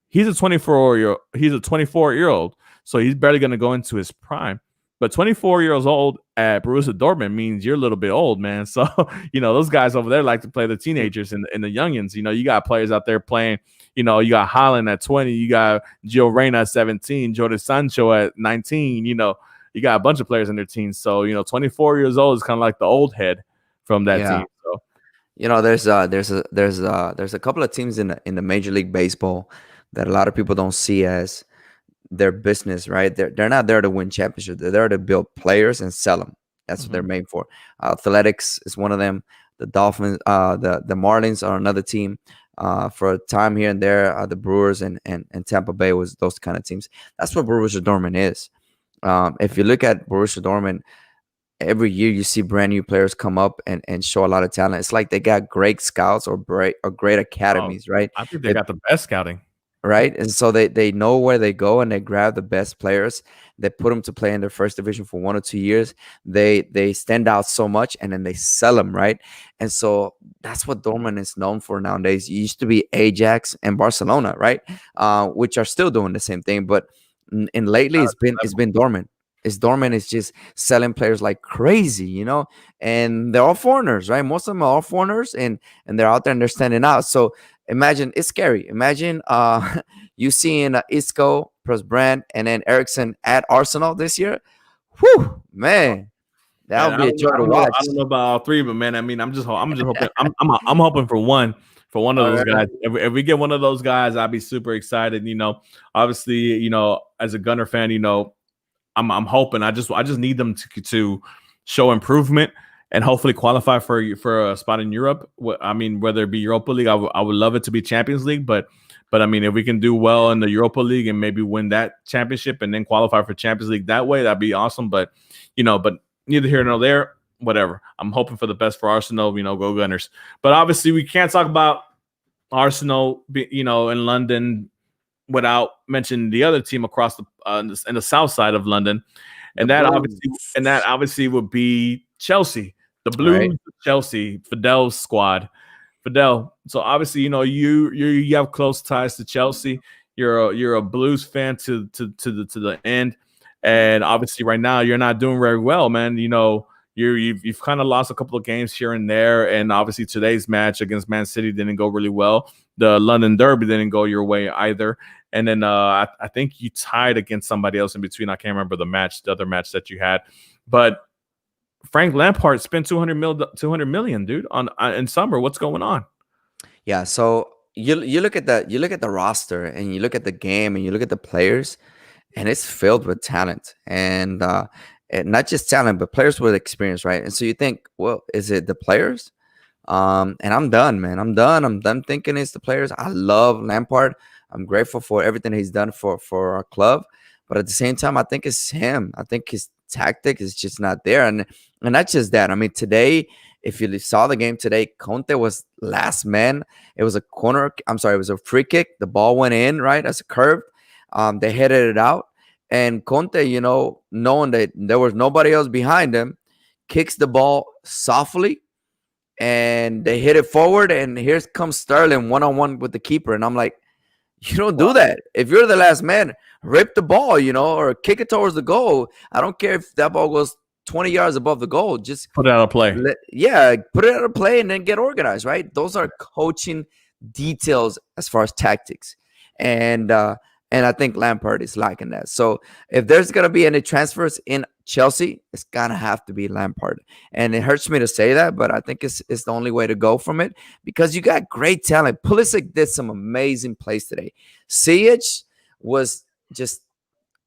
he's a 24-year-old, so he's barely going to go into his prime. But 24 years old at Borussia Dortmund means you're a little bit old, man. So, those guys over there like to play the teenagers and the youngins. You got players out there playing, you got Haaland at 20, you got Gio Reyna at 17, Jordan Sancho at 19, you got a bunch of players in their teams. So, 24 years old is kind of like the old head from that team. So, there's a couple of teams in the Major League Baseball that a lot of people don't see as their business, right? They're not there to win championships. They're there to build players and sell them. That's what they're made for. Athletics is one of them. The Dolphins, the Marlins are another team. For a time here and there, the Brewers and Tampa Bay was those kind of teams. That's what Borussia Dortmund is. If you look at Borussia Dortmund, every year you see brand new players come up and show a lot of talent. It's like they got great scouts or great academies, right? I think they got the best scouting. Right. And so they know where they go and they grab the best players. They put them to play in their first division for 1 or 2 years. They stand out so much and then they sell them. Right. And so that's what Dortmund is known for nowadays. It used to be Ajax and Barcelona, right? Which are still doing the same thing. But lately it's been Dortmund. Dortmund is just selling players like crazy, and they're all foreigners, right? Most of them are all foreigners and they're out there and they're standing out. So imagine, it's scary. Imagine you seeing Isco plus Brandt and then Ericsson at Arsenal this year. Whew, man, that would be a joy to watch. I don't know about all three, but man, I mean, I'm just hoping. I'm hoping for one of those guys. If we get one of those guys, I'd be super excited. Obviously, as a Gunner fan, I'm hoping. I just need them to show improvement and hopefully qualify for a spot in Europe. I mean, whether it be Europa League, I would love it to be Champions League, but I mean, if we can do well in the Europa League and maybe win that championship and then qualify for Champions League that way, that'd be awesome. But but neither here nor there. Whatever. I'm hoping for the best for Arsenal. Go Gunners. But obviously, we can't talk about Arsenal, in London without mentioning the other team across in the south side of London, and that obviously would be Chelsea, the Blues, right. Chelsea, Fidel's squad. Fidel. So obviously, you have close ties to Chelsea. You're a Blues fan to the end, and obviously right now you're not doing very well, man. You've kind of lost a couple of games here and there, and obviously today's match against Man City didn't go really well. The London Derby didn't go your way either, and then I think you tied against somebody else in between. I can't remember the other match that you had, but Frank Lampard spent 200 million, dude, on in summer. What's going on? Yeah, so you look at the roster and you look at the game and you look at the players, and it's filled with talent and not just talent, but players with experience, right? And so you think, well, is it the players? And I'm done, man. I'm done thinking it's the players. I love Lampard. I'm grateful for everything he's done for our club. But at the same time, I think it's him. I think his tactic is just not there. And not just that. I mean, today, if you saw the game today, Conte was last man. It was a it was a free kick. The ball went in, right, as a curve. They headed it out. And Conte, knowing that there was nobody else behind him, kicks the ball softly and they hit it forward. And here comes Sterling one-on-one with the keeper. And I'm like, you don't do that. If you're the last man, rip the ball, or kick it towards the goal. I don't care if that ball goes 20 yards above the goal. Just put it out of play. Put it out of play and then get organized, right? Those are coaching details as far as tactics. And I think Lampard is lacking that. So if there's going to be any transfers in Chelsea, it's going to have to be Lampard. And it hurts me to say that, but I think it's the only way to go from it because you got great talent. Pulisic did some amazing plays today. Ziyech was just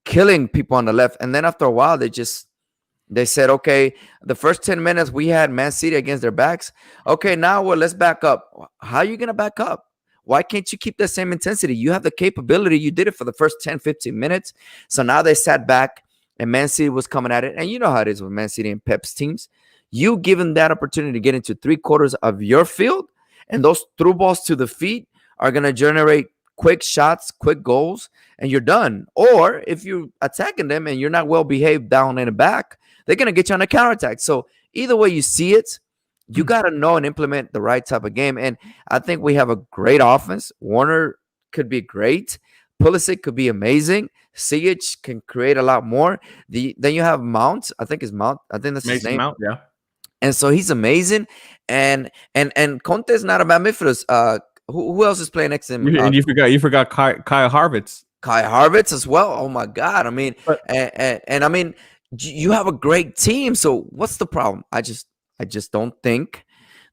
killing people on the left. And then after a while, they said, okay, the first 10 minutes we had Man City against their backs. Okay, now let's back up. How are you going to back up? Why can't you keep the same intensity? You have the capability. You did it for the first 10, 15 minutes. So now they sat back and Man City was coming at it. And you know how it is with Man City and Pep's teams. You give them that opportunity to get into 3/4 of your field, and those through balls to the feet are going to generate quick shots, quick goals, and you're done. Or if you're attacking them and you're not well behaved down in the back, they're going to get you on a counterattack. So either way you see it, you got to know and implement the right type of game. And I think we have a great offense. Warner could be great. Pulisic could be amazing. Siege can create a lot more. Then you have Mount. I think it's Mount. I think that's his Mason name. Mount, yeah. And so he's amazing. And Conte's not a bad midfielder. Who else is playing next to him? And you forgot Kai Harvitz. Kai Harvitz as well. Oh my God! I mean, But and I mean, you have a great team. So what's the problem? I just don't think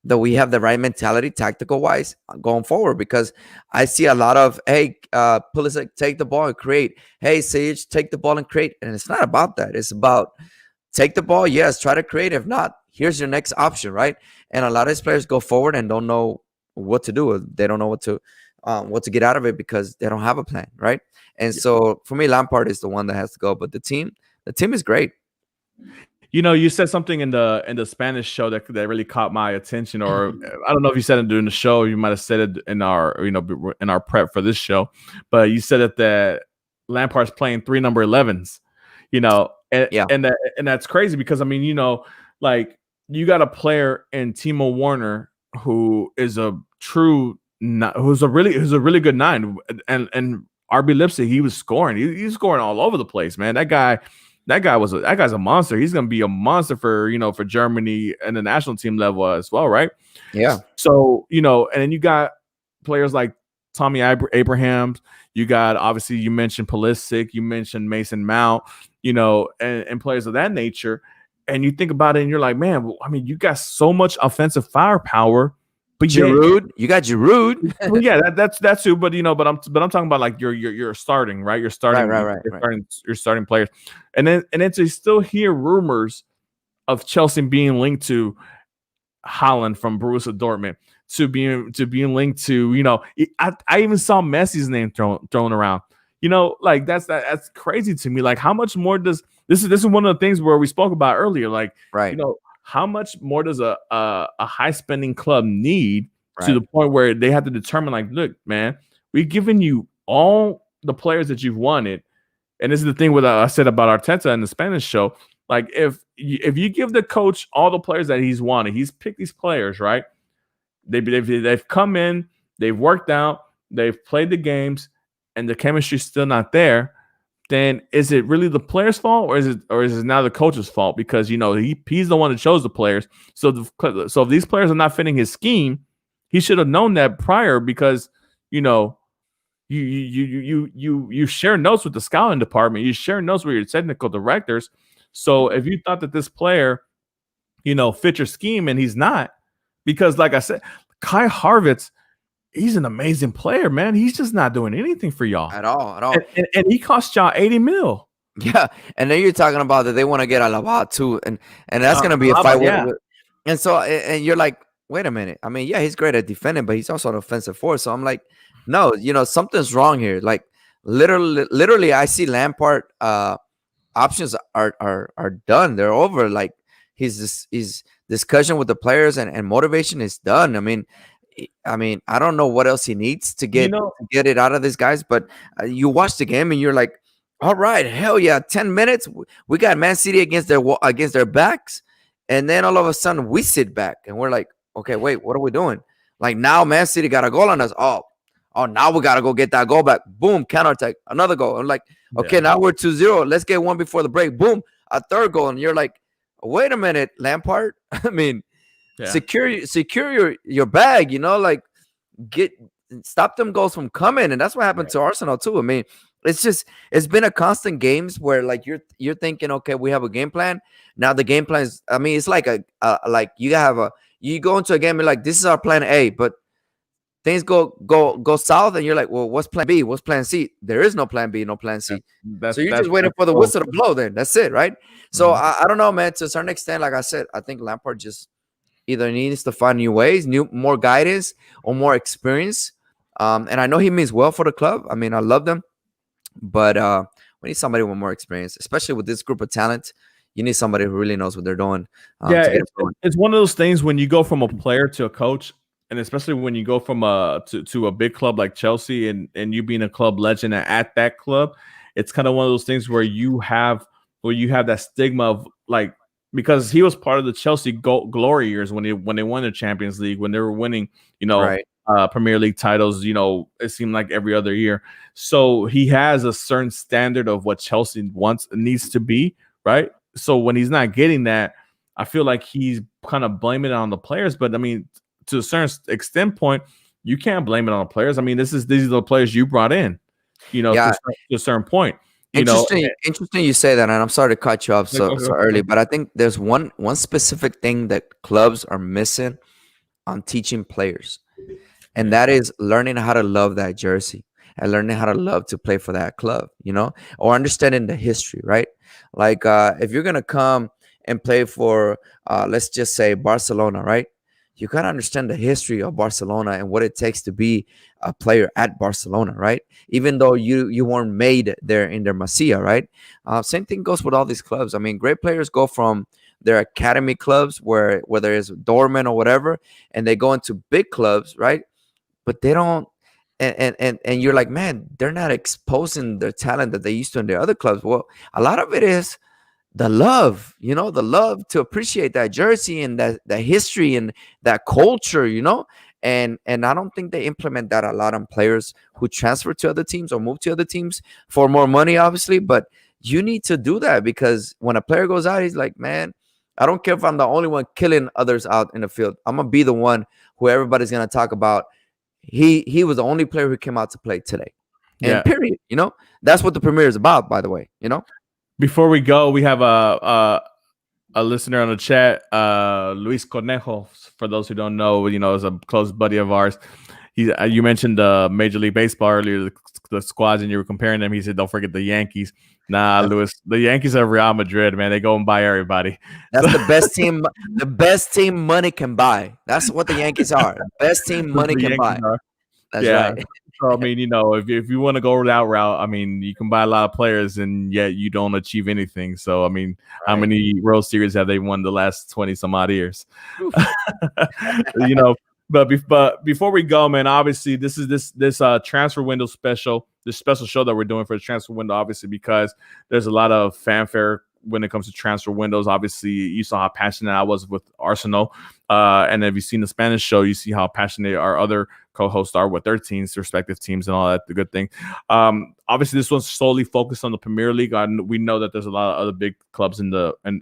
that we have the right mentality, tactical wise, going forward. Because I see a lot of, hey, Pulisic, take the ball and create. Hey, Sage, take the ball and create. And it's not about that. It's about take the ball, yes, try to create. If not, here's your next option, right? And a lot of these players go forward and don't know what to do. They don't know what to get out of it because they don't have a plan, right? And so for me, Lampard is the one that has to go. But the team is great. You said something in the Spanish show that really caught my attention, or I don't know if you said it during the show. You might have said it in our in our prep for this show, but you said that Lampard's playing 3 number 11s. And that's crazy because I mean, like you got a player in Timo Werner who is a who's a really good 9, and RB Leipzig, he was scoring. He's scoring all over the place, man. That guy's a monster. He's gonna be a monster for for Germany and the national team level as well, right? Yeah. So and then you got players like Tommy Abrahams. You got, obviously, you mentioned Pulisic, you mentioned Mason Mount, and players of that nature. And you think about it, and you're like, man, I mean, you got so much offensive firepower. But Giroud, you got Giroud. Well, yeah, that's too. But I'm talking about like you're starting, right? You're starting, right. You're starting players, and then to still hear rumors of Chelsea being linked to Haaland from Borussia Dortmund, to being linked to I even saw Messi's name thrown around. Like that's crazy to me. Like, how much more does this is one of the things where we spoke about earlier. Like, right. How much more does a high spending club need to the point where they have to determine, like, look, man, we've given you all the players that you've wanted. And this is the thing with I said about Arteta in the Spanish show. Like, if you give the coach all the players that he's wanted, he's picked these players, right? They've come in, they've worked out, they've played the games, and the chemistry's still not there. Then is it really the player's fault, or is it now the coach's fault? Because he's the one that chose the players. So if these players are not fitting his scheme, he should have known that prior. Because you share notes with the scouting department, you share notes with your technical directors. So if you thought that this player fit your scheme and he's not, because like I said, Kai Harvitz, he's an amazing player, man. He's just not doing anything for y'all at all. And he cost y'all 80 mil. Yeah, and then you're talking about that they want to get Alaba too, and that's going to be a fight. Yeah. And so, and you're like, wait a minute. I mean, yeah, he's great at defending, but he's also an offensive force. So I'm like, no, something's wrong here. Like literally, I see Lampard options are done. They're over. Like his discussion with the players and motivation is done. I mean, I don't know what else he needs to get it out of these guys, but you watch the game and you're like, all right, hell yeah, 10 minutes. We got Man City against their backs, and then all of a sudden we sit back and we're like, okay, wait, what are we doing? Like, now Man City got a goal on us. Oh, now we got to go get that goal back. Boom, counterattack, another goal. I'm like, okay, now we're 2-0. Let's get one before the break. Boom, a third goal. And you're like, wait a minute, Lampard. I mean, secure your bag, like stop them goals from coming. And that's what happened to Arsenal too. I mean, it's been a constant games where like you're thinking, okay, we have a game plan. Now the game plan is, I mean, it's like like you go into a game and like, this is our plan A, but things go south and you're like, well, what's plan B? What's plan C? There is no plan B, no plan C. So you're just waiting for the whistle to blow then. That's it, right? So I don't know, man. To a certain extent, like I said, I think Lampard just either needs to find new ways, more guidance, or more experience. And I know he means well for the club. I mean, I love them, but we need somebody with more experience, especially with this group of talent. you need somebody who really knows what they're doing Yeah, to get it going. it's one of those things when you go from a player to a coach, and especially when you go from a to a big club like Chelsea, and you being a club legend at that club, it's kind of one of those things where you have that stigma of like, because he was part of the Chelsea glory years when they won the Champions League, when they were winning, Right. Premier League titles. It seemed like every other year. So he has a certain standard of what Chelsea wants needs to be, right? So when he's not getting that, I feel like he's kind of blaming it on the players. But I mean, to a certain extent point, you can't blame it on the players. I mean, these are the players you brought in, Yeah. to a certain point, Interesting you say that, and I'm sorry to cut you off Like, so early, but I think there's one specific thing that clubs are missing on teaching players, and yeah, that is learning how to love that jersey and learning how to love to play for that club, or understanding the history, right? Like if you're gonna come and play for let's just say Barcelona, right? You gotta understand the history of Barcelona and what it takes to be a player at Barcelona, right? Even though you weren't made there in their Masia, right? Same thing goes with all these clubs. I mean, great players go from their academy clubs, where whether it's Dortmund or whatever, and they go into big clubs, right? But they don't, and you're like, man, they're not exposing their talent that they used to in their other clubs. Well, a lot of it is the love, the love to appreciate that jersey and that history and that culture, and I don't think they implement that a lot on players who transfer to other teams or move to other teams for more money, obviously. But you need to do that, because when a player goes out, he's like, man, I don't care if I'm the only one killing others out in the field. I'm gonna be the one who everybody's gonna talk about. He was the only player who came out to play today, and yeah. period. That's what the premiere is about, by the way. Before we go, we have a listener on the chat, Luis Cornejo. For those who don't know, is a close buddy of ours. You mentioned Major League Baseball earlier, the squads, and you were comparing them. He said, "Don't forget the Yankees." Nah, Luis, the Yankees are Real Madrid, man. They go and buy everybody. That's the best team. The best team money can buy. That's what the Yankees are. Best team money The can Yankees buy. are. That's Yeah. right. So I mean, if you want to go that route, I mean, you can buy a lot of players, and yet you don't achieve anything. So I mean, how Right. many World Series have they won the last 20 some odd years? Oof. you know, but before we go, man, obviously this transfer window special, this special show that we're doing for the transfer window, obviously because there's a lot of fanfare when it comes to transfer windows. Obviously, you saw how passionate I was with Arsenal, and if you've seen the Spanish show, you see how passionate our other co-hosts are with their teams, respective teams, and all that. The good thing. Obviously, this one's solely focused on the Premier League. We know that there's a lot of other big clubs in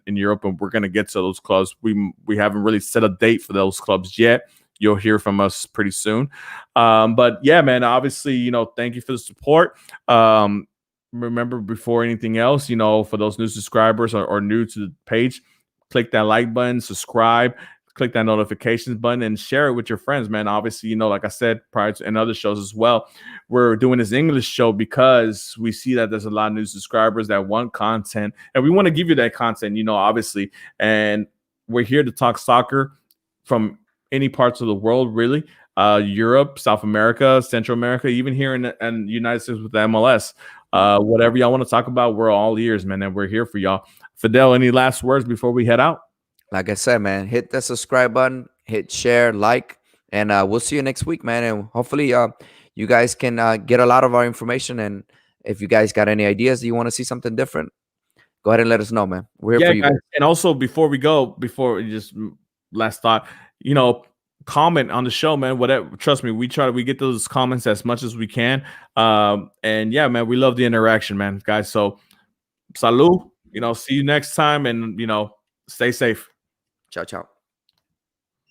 Europe, and we're going to get to those clubs. We haven't really set a date for those clubs yet. You'll hear from us pretty soon. But yeah, man, obviously, thank you for the support. Remember, before anything else, for those new subscribers or new to the page, click that like button, subscribe, click that notifications button, and share it with your friends, man. Obviously, like I said prior to in other shows as well, we're doing this English show because we see that there's a lot of new subscribers that want content, and we want to give you that content, obviously. And we're here to talk soccer from any parts of the world, really. Europe, South America, Central America, even here in the United States with the MLS. Whatever y'all want to talk about, we're all ears, man, and we're here for y'all. Fidel, any last words before we head out? Like I said, man, hit the subscribe button, hit share, like, and we'll see you next week, man. And hopefully, you guys can get a lot of our information. And if you guys got any ideas, you want to see something different, go ahead and let us know, man. We're here for you guys. And also before we go, last thought, comment on the show, man. Whatever, trust me, we get those comments as much as we can. And yeah, man, we love the interaction, man, guys. So salud, see you next time, and stay safe. Ciao, ciao.